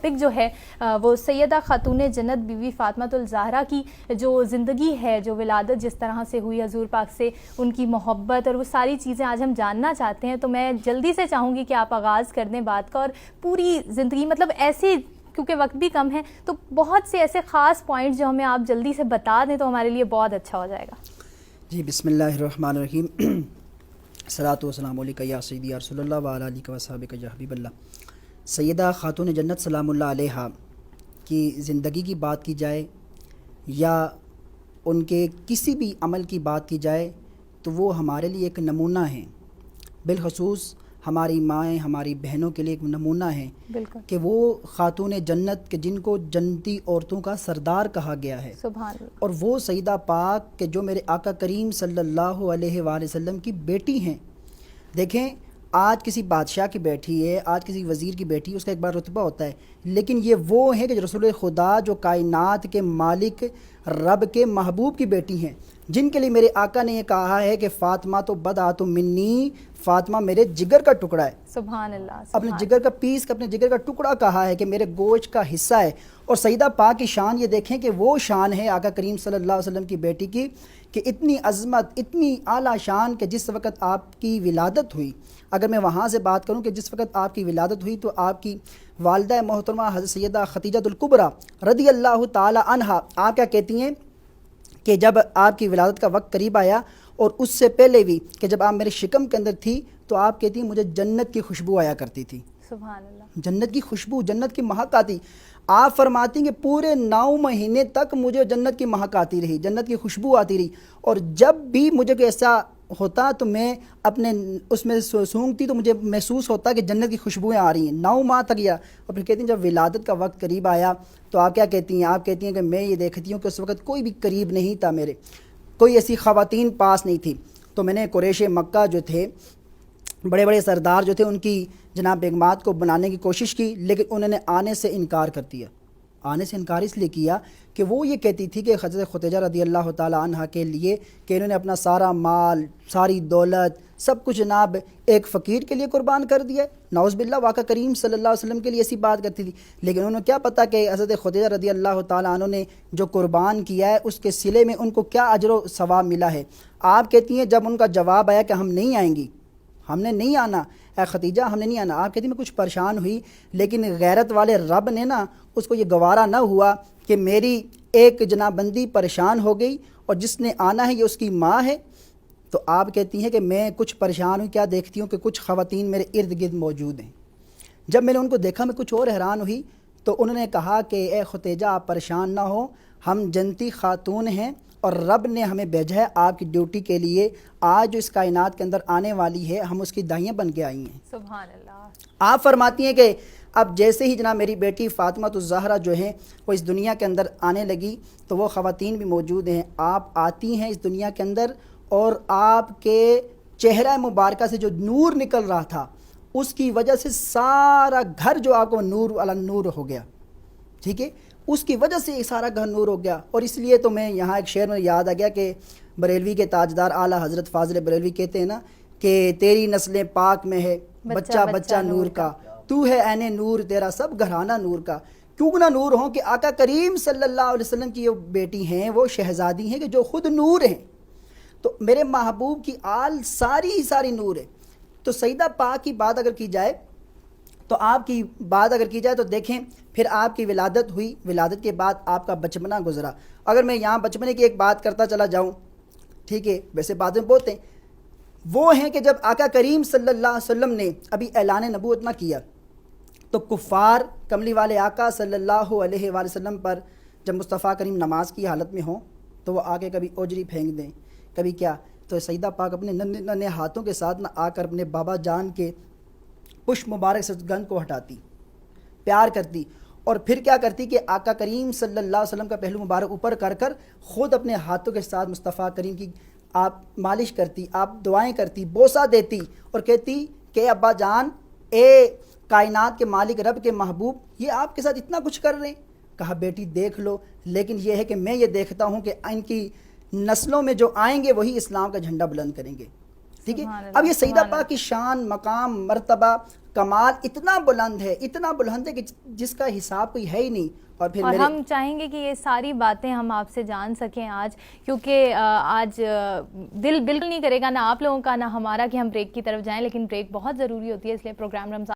Topic جو ہے وہ سیدہ خاتون جنت بی بی فاطمۃ الزہرا کی جو زندگی ہے، جو ولادت جس طرح سے ہوئی حضور پاک سے، ان کی محبت اور وہ ساری چیزیں آج ہم جاننا چاہتے ہیں. تو میں جلدی سے چاہوں گی کہ آپ آغاز کر دیں بات کا، اور پوری زندگی مطلب ایسے، کیونکہ وقت بھی کم ہے تو بہت سے ایسے خاص پوائنٹس جو ہمیں آپ جلدی سے بتا دیں تو ہمارے لیے بہت اچھا ہو جائے گا. جی بسم اللہ الرحمن الرحیم. صلاۃ و سلام علیکہ یا سیدی یا رسول اللہ وعلی آلہ و صحبہ یا حبیب اللہ. سیدہ خاتون جنت سلام اللہ علیہا کی زندگی کی بات کی جائے یا ان کے کسی بھی عمل کی بات کی جائے تو وہ ہمارے لیے ایک نمونہ ہیں. بالخصوص ہماری مائیں، ہماری بہنوں کے لیے ایک نمونہ ہیں. بالکل کہ وہ خاتون جنت کے جن کو جنتی عورتوں کا سردار کہا گیا ہے. سبحان اللہ. اور وہ سیدہ پاک کہ جو میرے آقا کریم صلی اللہ علیہ وآلہ وسلم کی بیٹی ہیں. دیکھیں آج کسی بادشاہ کی بیٹی ہے، آج کسی وزیر کی بیٹی ہے، اس کا ایک بار رتبہ ہوتا ہے، لیکن یہ وہ ہیں کہ رسول خدا جو کائنات کے مالک رب کے محبوب کی بیٹی ہیں، جن کے لیے میرے آقا نے یہ کہا ہے کہ فاطمہ تو بدعۃ منی، فاطمہ میرے جگر کا ٹکڑا ہے. سبحان اللہ. اپنے جگر کا پیس، اپنے جگر کا ٹکڑا کہا ہے کہ میرے گوشت کا حصہ ہے. اور سیدہ پاک کی شان یہ دیکھیں کہ وہ شان ہے آقا کریم صلی اللہ علیہ وسلم کی بیٹی کی کہ اتنی عظمت، اتنی اعلیٰ شان کہ جس وقت آپ کی ولادت ہوئی، اگر میں وہاں سے بات کروں کہ جس وقت آپ کی ولادت ہوئی تو آپ کی والدہ محترمہ حضرت سیدہ خدیجہ الکبریٰ رضی اللہ تعالی عنہا آپ کیا کہتی ہیں کہ جب آپ کی ولادت کا وقت قریب آیا اور اس سے پہلے بھی کہ جب آپ میرے شکم کے اندر تھی تو آپ کہتی ہیں مجھے جنت کی خوشبو آیا کرتی تھی. سبحان اللہ. جنت کی خوشبو، جنت کی مہک آتی. آپ فرماتی ہیں کہ پورے 9 مہینے تک مجھے جنت کی مہک آتی رہی، جنت کی خوشبو آتی رہی. اور جب بھی مجھے کوئی ایسا ہوتا تو میں اپنے اس میں سونگتی تو مجھے محسوس ہوتا کہ جنت کی خوشبوئیں آ رہی ہیں. 9 ماہ تک گیا. اور پھر کہتی ہیں جب ولادت کا وقت قریب آیا تو آپ کیا کہتی ہیں؟ آپ کہتی ہیں کہ میں یہ دیکھتی ہوں کہ اس وقت کوئی بھی قریب نہیں تھا، میرے کوئی ایسی خواتین پاس نہیں تھی. تو میں نے قریش مکہ جو تھے، بڑے بڑے سردار جو تھے، ان کی جناب بیگمات کو بنانے کی کوشش کی، لیکن انہوں نے آنے سے انکار کر دیا. آنے سے انکار اس لیے کیا کہ وہ یہ کہتی تھی کہ حضرت خدیجہ رضی اللہ تعالی عنہ کے لیے کہ انہوں نے اپنا سارا مال، ساری دولت، سب کچھ جناب ایک فقیر کے لیے قربان کر دیا. نعوذ باللہ. واقع کریم صلی اللہ علیہ وسلم کے لیے ایسی بات کرتی تھی، لیکن انہوں نے کیا پتہ کہ حضرت خدیجہ رضی اللہ تعالی عنہ نے جو قربان کیا ہے اس کے صلے میں ان کو کیا اجر و ثواب ملا ہے. آپ کہتی ہیں جب ان کا جواب آیا کہ ہم نہیں آئیں گی، ہم نے نہیں آنا، اے خدیجہ ہم نے نہیں آنا، آپ کہتی ہیں میں کچھ پریشان ہوئی، لیکن غیرت والے رب نے نا اس کو یہ گوارا نہ ہوا کہ میری ایک جناب بندی پریشان ہو گئی اور جس نے آنا ہے یہ اس کی ماں ہے. تو آپ کہتی ہیں کہ میں کچھ پریشان ہوں، کیا دیکھتی ہوں کہ کچھ خواتین میرے ارد گرد موجود ہیں. جب میں نے ان کو دیکھا میں کچھ اور حیران ہوئی تو انہوں نے کہا کہ اے خدیجہ آپ پریشان نہ ہو، ہم جنتی خاتون ہیں اور رب نے ہمیں بھیجا ہے آپ کی ڈیوٹی کے لیے. آج جو اس کائنات کے اندر آنے والی ہے ہم اس کی دائیاں بن کے آئی ہیں. سبحان اللہ. آپ فرماتی ہیں کہ اب جیسے ہی جناب میری بیٹی فاطمہ الزہرا جو ہیں وہ اس دنیا کے اندر آنے لگی تو وہ خواتین بھی موجود ہیں. آپ آتی ہیں اس دنیا کے اندر اور آپ کے چہرہ مبارکہ سے جو نور نکل رہا تھا اس کی وجہ سے سارا گھر جو آپ کو نور والا نور ہو گیا. ٹھیک ہے، اس کی وجہ سے سارا گھر نور ہو گیا. اور اس لیے تو میں یہاں ایک شعر میں یاد آ گیا کہ بریلوی کے تاجدار اعلیٰ حضرت فاضل بریلوی کہتے ہیں نا کہ تیری نسل پاک میں ہے بچہ بچہ نور کا، تو ہے عین نور تیرا سب گھرانہ نور کا. کیوں نہ نور ہوں کہ آقا کریم صلی اللہ علیہ وسلم کی جو بیٹی ہیں وہ شہزادی ہیں کہ جو خود نور ہیں. تو میرے محبوب کی آل ساری نور ہے. تو سیدہ پاک کی بات اگر کی جائے تو آپ کی بات اگر کی جائے تو دیکھیں پھر آپ کی ولادت ہوئی، ولادت کے بعد آپ کا بچپنا گزرا. اگر میں یہاں بچپنے کی ایک بات کرتا چلا جاؤں، ٹھیک ہے، ویسے باتیں بہت ہیں، وہ ہیں کہ جب آقا کریم صلی اللہ علیہ وسلم نے ابھی اعلان نبوت نہ کیا تو کفار کملی والے آقا صلی اللہ علیہ وآلہ وسلم پر جب مصطفیٰ کریم نماز کی حالت میں ہوں تو وہ آگے کبھی اوجری پھینک دیں، کبھی کیا. تو سیدہ پاک اپنے ننھے ہاتھوں کے ساتھ نہ آ کر اپنے بابا جان کے پشت مبارک سے گند کو ہٹاتی، پیار کرتی، اور پھر کیا کرتی کہ آقا کریم صلی اللہ علیہ وسلم کا پہلو مبارک اوپر کر کر خود اپنے ہاتھوں کے ساتھ مصطفیٰ کریم کی آپ مالش کرتی، آپ دعائیں کرتی، بوسہ دیتی اور کہتی کہ ابا جان، اے کائنات کے مالک رب کے محبوب، یہ آپ کے ساتھ اتنا کچھ کر رہے ہیں. کہا بیٹی دیکھ لو، لیکن یہ ہے کہ میں یہ دیکھتا ہوں کہ ان کی نسلوں میں جو آئیں گے وہی اسلام کا جھنڈا بلند کریں گے. ٹھیک ہے. اب یہ سیدہ پاک کی شان، مقام، مرتبہ کمال اتنا بلند ہے کہ جس کا حساب کوئی ہے ہی نہیں. اور پھر اور ہم چاہیں گے کہ یہ ساری باتیں ہم آپ سے جان سکیں آج، کیونکہ آج دل بالکل نہیں کرے گا نہ آپ لوگوں کا نہ ہمارا کہ ہم بریک کی طرف جائیں، لیکن بریک بہت ضروری ہوتی ہے، اس لیے پروگرام رمضان